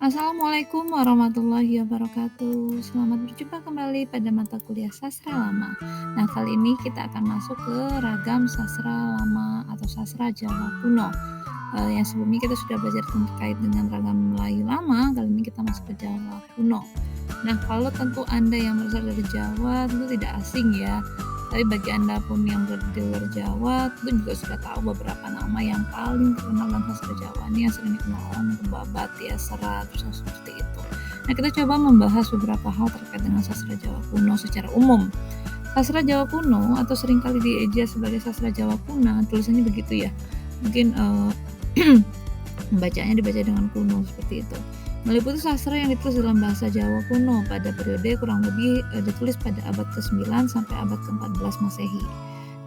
Assalamualaikum warahmatullahi wabarakatuh. Selamat berjumpa kembali pada mata kuliah sastra lama. Nah, kali ini kita akan masuk ke ragam sastra lama atau sastra Jawa kuno. Yang sebelumnya kita sudah belajar terkait dengan ragam Melayu lama, kali ini kita masuk ke Jawa kuno. Nah, kalau tentu Anda yang berasal dari Jawa tentu tidak asing ya. Tapi bagi Anda pun yang berada di luar Jawa, tentu juga sudah tahu beberapa nama yang paling terkenal dalam sastra Jawa ini yang sering dikenal orang untuk babat ya, serat, terus seperti itu. Nah, kita coba membahas beberapa hal terkait dengan sastra Jawa kuno secara umum. Sastra Jawa kuno atau seringkali dieja sebagai sastra Jawa kuno, tulisannya begitu ya. Mungkin membacanya dibaca dengan kuno seperti itu. Meliputi sastra yang ditulis dalam bahasa Jawa kuno pada periode kurang lebih ditulis pada abad ke-9 sampai abad ke-14 Masehi.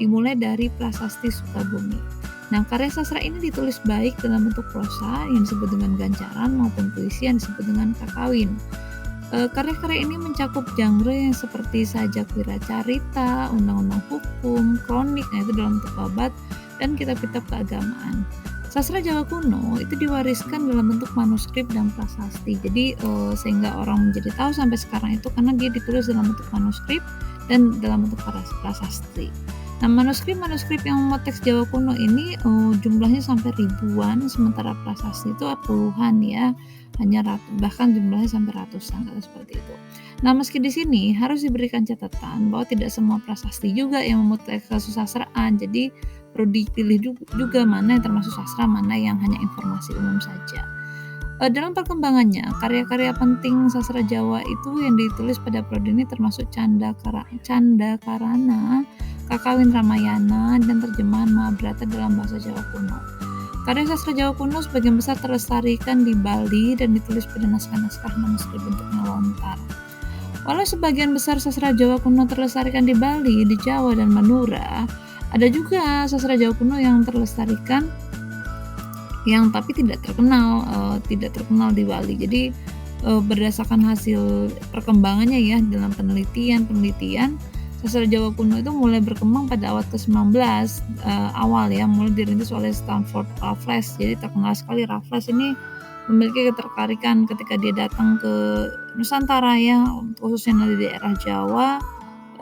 Dimulai dari Prasasti Sukabumi. Nah, karya sastra ini ditulis baik dalam bentuk prosa yang disebut dengan gancaran maupun puisi yang disebut dengan kakawin. Karya-karya ini mencakup genre yang seperti sajak wiracarita, undang-undang hukum, kronik, nah itu dalam bentuk babat, dan kitab-kitab keagamaan. Sastra Jawa kuno itu diwariskan dalam bentuk manuskrip dan prasasti. Jadi sehingga orang menjadi tahu sampai sekarang itu karena dia ditulis dalam bentuk manuskrip dan dalam bentuk prasasti. Nah, manuskrip yang memuat teks Jawa kuno ini jumlahnya sampai ribuan, sementara prasasti itu puluhan ya, hanya bahkan jumlahnya sampai ratusan seperti itu. Nah, meski di sini harus diberikan catatan bahwa tidak semua prasasti juga yang memuat teks kesusastraan. Jadi perlu dipilih juga mana yang termasuk sastra, mana yang hanya informasi umum saja. Dalam perkembangannya, karya-karya penting sastra Jawa itu yang ditulis pada periode ini termasuk Canda Karana, Kakawin Ramayana, dan terjemahan Mahabharata dalam bahasa Jawa kuno. Karya sastra Jawa kuno sebagian besar terlestarikan di Bali dan ditulis pada naskah-naskah manuskrip bentuknya lontar. Walau sebagian besar sastra Jawa kuno terlestarikan di Bali, di Jawa, dan Madura, ada juga sastra Jawa kuno yang terlestarikan yang tapi tidak terkenal di Bali. Jadi berdasarkan hasil perkembangannya ya dalam penelitian sastra Jawa kuno itu mulai berkembang pada abad ke-19 awal ya, mulai dirintis oleh Stanford Raffles. Jadi terkenal sekali Raffles ini memiliki ketertarikan ketika dia datang ke Nusantara ya, khususnya di daerah Jawa,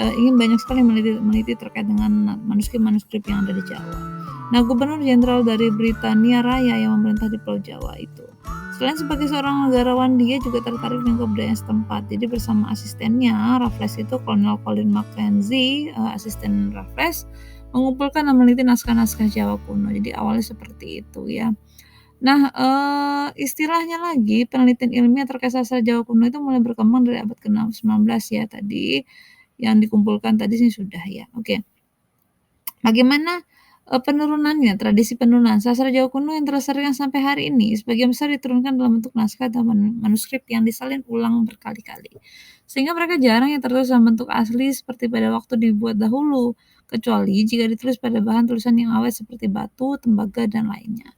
ingin banyak sekali meneliti terkait dengan manuskrip yang ada di Jawa. Nah, Gubernur Jenderal dari Britania Raya yang memerintah di Pulau Jawa itu, selain sebagai seorang negarawan, dia juga tertarik dengan kebudayaan setempat. Jadi bersama asistennya, Raffles itu Kolonel Colin Mackenzie, asisten Raffles, mengumpulkan dan meneliti naskah-naskah Jawa kuno. Jadi awalnya seperti itu ya. Nah, istilahnya lagi penelitian ilmiah terkait sastra Jawa kuno itu mulai berkembang dari abad ke-19 ya tadi, yang dikumpulkan tadi sih sudah ya. Oke. Bagaimana penurunannya, tradisi penurunan sastra Jawa kuno yang terlestarikan sampai hari ini sebagian besar diturunkan dalam bentuk naskah atau manuskrip yang disalin ulang berkali-kali. Sehingga mereka jarang yang tertulis dalam bentuk asli seperti pada waktu dibuat dahulu, kecuali jika ditulis pada bahan tulisan yang awet seperti batu, tembaga, dan lainnya.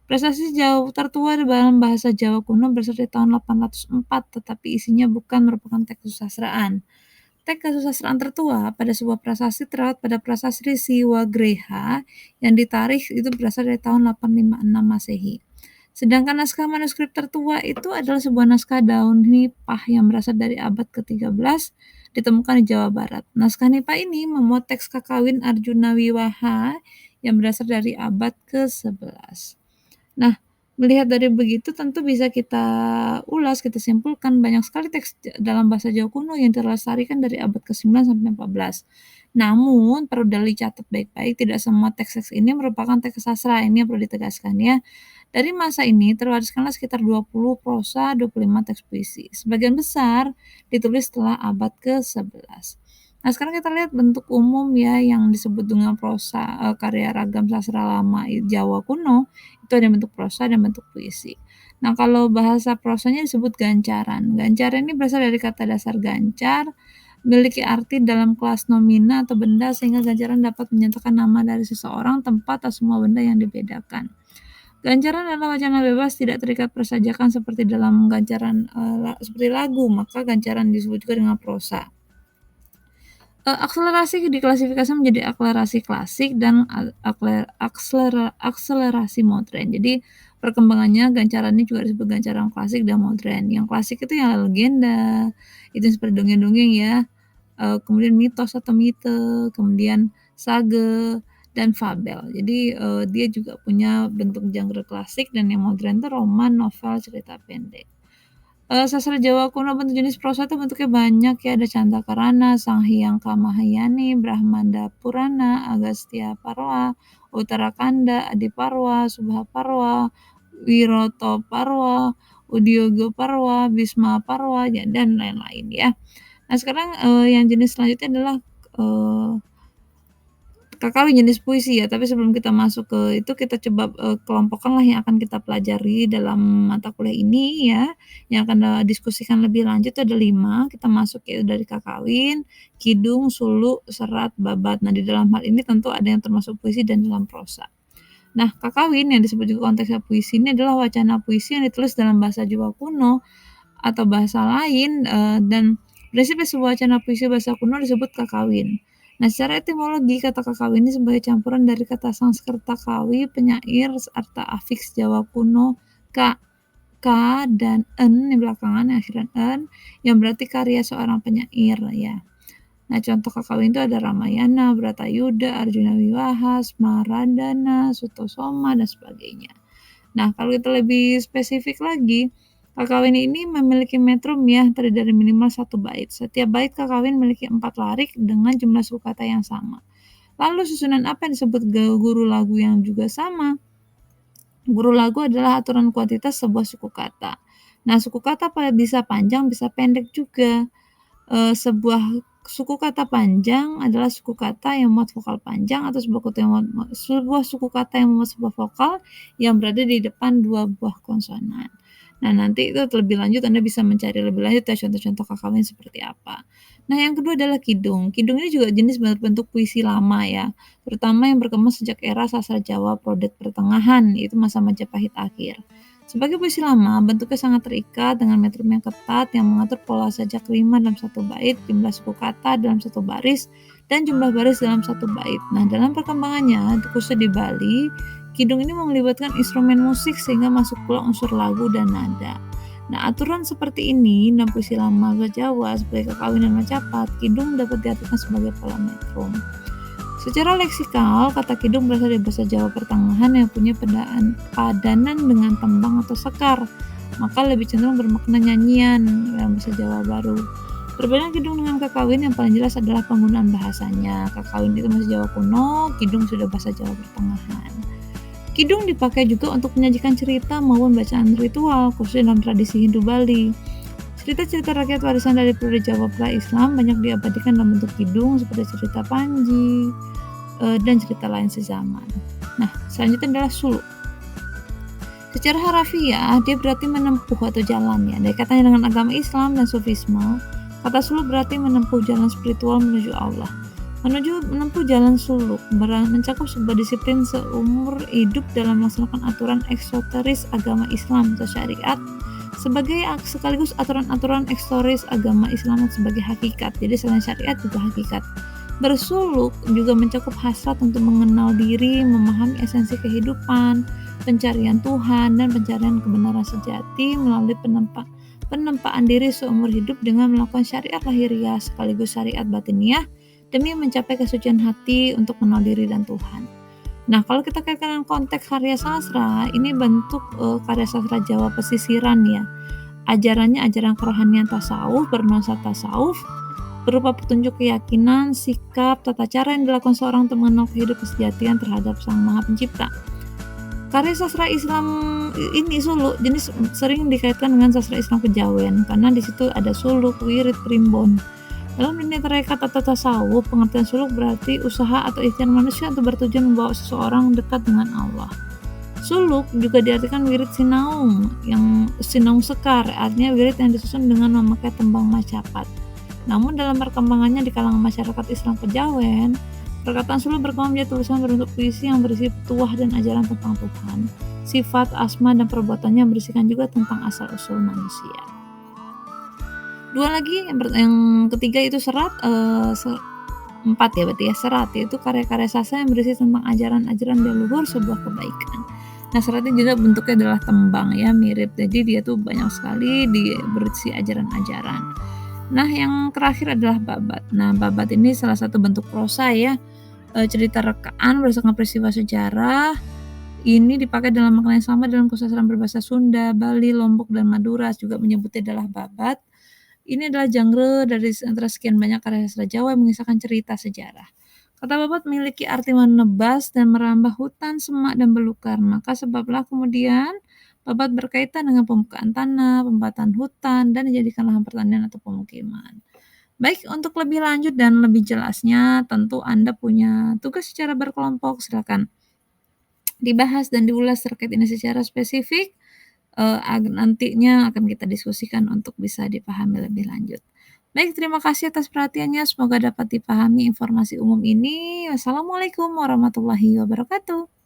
Prestasi Jawa tertua dalam bahasa Jawa kuno berasal dari tahun 804, tetapi isinya bukan merupakan teks kesusastraan. Teks kesusastraan tertua pada sebuah prasasti terdapat pada prasasti Siwagreha yang ditarikh itu berasal dari tahun 856 Masehi. Sedangkan naskah manuskrip tertua itu adalah sebuah naskah daun nipah yang berasal dari abad ke-13 ditemukan di Jawa Barat. Naskah nipah ini memuat teks kakawin Arjuna Wiwaha yang berasal dari abad ke-11. Nah, melihat dari begitu tentu bisa kita ulas, kita simpulkan banyak sekali teks dalam bahasa Jawa kuno yang terlestarikan dari abad ke-9 sampai 14. Namun, perlu dicatat baik-baik, tidak semua teks-teks ini merupakan teks sastra. Ini yang perlu ditegaskan ya. Dari masa ini terwariskanlah sekitar 20 prosa, 25 teks puisi. Sebagian besar ditulis setelah abad ke-11. Nah, sekarang kita lihat bentuk umum ya yang disebut dengan prosa karya ragam sastra lama Jawa kuno. Itu ada bentuk prosa dan bentuk puisi. Nah, kalau bahasa prosanya disebut gancaran. Gancaran ini berasal dari kata dasar gancar, memiliki arti dalam kelas nomina atau benda sehingga gancaran dapat menyatakan nama dari seseorang, tempat, atau semua benda yang dibedakan. Gancaran adalah wacana bebas, tidak terikat persajakan seperti dalam gancaran seperti lagu, maka gancaran disebut juga dengan prosa. Akselerasi diklasifikasi menjadi akselerasi klasik dan akselerasi modern. Jadi perkembangannya gancarannya juga disebut gancaran klasik dan modern. Yang klasik itu yang legenda, itu seperti dongeng-dongeng ya, kemudian mitos atau mite, kemudian sage, dan fabel. Jadi, dia juga punya bentuk genre klasik, dan yang modern itu roman, novel, cerita pendek. Sastra Jawa kuno bentuk jenis prosa itu bentuknya banyak ya, ada Cantakarana, Sanghyang Kamahayani, Brahmanda Purana, Agastya Parwa, Uttarakanda, Adiparwa, Subhaparwa, Wiroto Parwa, Udyogo Parwa, Bhisma Parwa, ya, dan lain-lain ya. Nah sekarang yang jenis selanjutnya adalah Kakawin jenis puisi ya, tapi sebelum kita masuk ke itu kita coba kelompokkanlah yang akan kita pelajari dalam mata kuliah ini ya, yang akan diskusikan lebih lanjut itu ada 5, kita masuk yaitu dari Kakawin, Kidung, Suluk, Serat, Babat. Nah di dalam hal ini tentu ada yang termasuk puisi dan dalam prosa. Nah Kakawin yang disebut juga konteksnya puisi ini adalah wacana puisi yang ditulis dalam bahasa Jawa kuno atau bahasa lain, dan prinsipnya sebuah wacana puisi bahasa kuno disebut kakawin. Nah, secara etimologi kata kakawin ini sebagai campuran dari kata Sanskerta kawi, penyair, serta afiks Jawa kuno ka, dan en yang belakangan yang akhiran en yang berarti karya seorang penyair ya. Nah, contoh kakawin itu ada Ramayana, Bratayuda, Arjuna Wiwaha, Smaradana, Sutosoma, dan sebagainya. Nah, kalau kita lebih spesifik lagi, kakawin ini memiliki metrum ya, terdiri dari minimal 1 bait. Setiap bait kakawin memiliki 4 larik dengan jumlah suku kata yang sama. Lalu susunan apa yang disebut guru lagu yang juga sama? Guru lagu adalah aturan kuantitas sebuah suku kata. Nah, suku kata bisa panjang, bisa pendek juga. Sebuah suku kata panjang adalah suku kata yang memuat vokal panjang atau sebuah suku kata yang memuat sebuah vokal yang berada di depan 2 buah konsonan. Nah, nanti itu lebih lanjut Anda bisa mencari lebih lanjut ya contoh-contoh kakawin seperti apa. Nah, yang kedua adalah kidung. Kidung ini juga jenis bentuk puisi lama ya, terutama yang berkembang sejak era sastra Jawa Prodet Pertengahan, yaitu masa Majapahit akhir. Sebagai puisi lama, bentuknya sangat terikat dengan metrum yang ketat yang mengatur pola sajak rima dalam 1 bait, jumlah suku kata dalam 1 baris, dan jumlah baris dalam 1 bait. Nah, dalam perkembangannya, khususnya di Bali, kidung ini melibatkan instrumen musik sehingga masuk pula unsur lagu dan nada. Nah, aturan seperti ini dalam puisi lama Jawa sebagai kakawin dan macapat, kidung dapat diartikan sebagai pola metrum. Secara leksikal, kata kidung berasal dari bahasa Jawa Pertengahan yang punya padanan dengan tembang atau sekar, maka lebih cenderung bermakna nyanyian dalam bahasa Jawa Baru. Perbedaan kidung dengan kakawin yang paling jelas adalah penggunaan bahasanya. Kakawin itu bahasa Jawa kuno, kidung sudah bahasa Jawa Pertengahan. Kidung dipakai juga untuk menyajikan cerita maupun bacaan ritual, khususnya dalam tradisi Hindu Bali. Cerita-cerita rakyat warisan dari periode Jawa pra-Islam banyak diabadikan dalam bentuk kidung seperti cerita Panji dan cerita lain sezaman. Nah, selanjutnya adalah suluk. Secara harafiah, dia berarti menempuh atau jalan ya. Dari katanya dengan agama Islam dan Sufisme, kata suluk berarti menempuh jalan spiritual menuju Allah. Menempuh jalan suluk mencakup sebuah disiplin seumur hidup dalam melaksanakan aturan eksoteris agama Islam atau syariat sekaligus aturan-aturan eksoteris agama Islam sebagai hakikat. Jadi selain syariat juga hakikat. Bersuluk juga mencakup hasrat untuk mengenal diri, memahami esensi kehidupan, pencarian Tuhan, dan pencarian kebenaran sejati melalui penempaan diri seumur hidup dengan melakukan syariat lahiriah sekaligus syariat batiniah demi mencapai kesucian hati untuk mengenal diri dan Tuhan. Nah, kalau kita kaitkan dengan konteks karya sastra, ini bentuk karya sastra Jawa pesisiran ya. Ajarannya ajaran kerohanian tasawuf, bernuansa tasawuf, berupa petunjuk keyakinan, sikap, tata cara yang dilakukan seorang untuk mengenal kehidupan kesejatian terhadap Sang Maha Pencipta. Karya sastra Islam ini suluk jenis sering dikaitkan dengan sastra Islam kejawen karena di situ ada suluk, wirid, primbon. Dalam dunia tarekat atau tasawuf, pengertian suluk berarti usaha atau ikhtiar manusia untuk bertujuan membawa seseorang dekat dengan Allah. Suluk juga diartikan wirid sinaung, yang sinaung sekar, artinya wirid yang disusun dengan memakai tembang macapat. Namun dalam perkembangannya di kalangan masyarakat Islam kejawen, perkataan suluk berkembang menjadi tulisan berbentuk puisi yang berisi petuah dan ajaran tentang Tuhan, sifat, asma, dan perbuatannya berisikan juga tentang asal-usul manusia. Dua lagi, yang ketiga itu serat. 4 ya berarti ya, serat, yaitu karya-karya sastra yang berisi tentang ajaran-ajaran leluhur sebuah kebaikan. Nah, serat ini juga bentuknya adalah tembang ya, mirip. Jadi dia tuh banyak sekali berisi ajaran-ajaran. Nah, yang terakhir adalah babat. Nah, babat ini salah satu bentuk prosa ya, cerita rekaan berdasarkan peristiwa sejarah. Ini dipakai dalam makna yang sama dalam kesusastraan berbahasa Sunda, Bali, Lombok, dan Madura juga menyebutnya adalah babat. Ini adalah genre dari antara sekian banyak karya sastra Jawa yang mengisahkan cerita sejarah. Kata babat memiliki arti menebas dan merambah hutan, semak, dan belukar. Maka sebablah kemudian babat berkaitan dengan pembukaan tanah, pembatan hutan, dan dijadikan lahan pertanian atau pemukiman. Baik, untuk lebih lanjut dan lebih jelasnya, tentu Anda punya tugas secara berkelompok. Silakan dibahas dan diulas terkait ini secara spesifik. Nantinya akan kita diskusikan untuk bisa dipahami lebih lanjut. Baik, terima kasih atas perhatiannya. Semoga dapat dipahami informasi umum ini. Wassalamualaikum warahmatullahi wabarakatuh.